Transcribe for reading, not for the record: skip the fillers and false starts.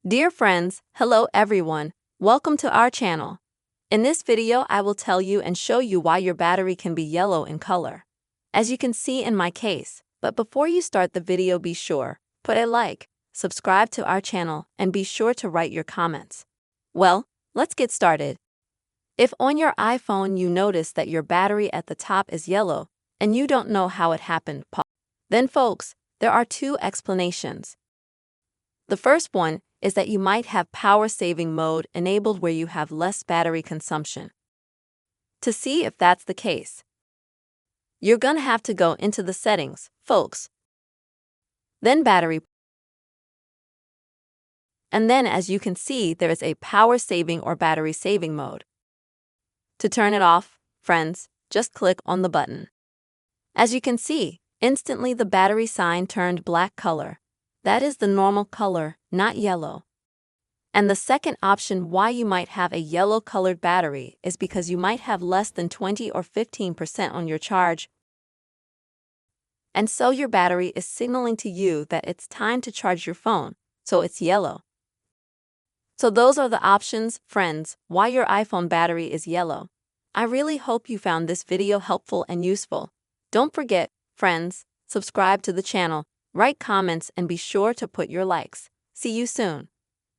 Dear friends, hello everyone. Welcome to our channel. In this video, I will tell you and show you why your battery can be yellow in color, as you can see in my case. But before you start the video, be sure, put a like, subscribe to our channel, and be sure to write your comments. Well, let's get started. If on your iPhone you notice that your battery at the top is yellow, and you don't know how it happened, then folks, there are two explanations. The first one is that you might have power saving mode enabled where you have less battery consumption. To see if that's the case, you're gonna have to go into the settings, folks. Then battery. And then as you can see, there is a power saving or battery saving mode. To turn it off, friends, just click on the button. As you can see, instantly the battery sign turned black color. That is the normal color, not yellow. And the second option why you might have a yellow-colored battery is because you might have less than 20 or 15% on your charge. And so your battery is signaling to you that it's time to charge your phone, so it's yellow. So those are the options, friends, why your iPhone battery is yellow. I really hope you found this video helpful and useful. Don't forget, friends, subscribe to the channel, write comments, and be sure to put your likes. See you soon.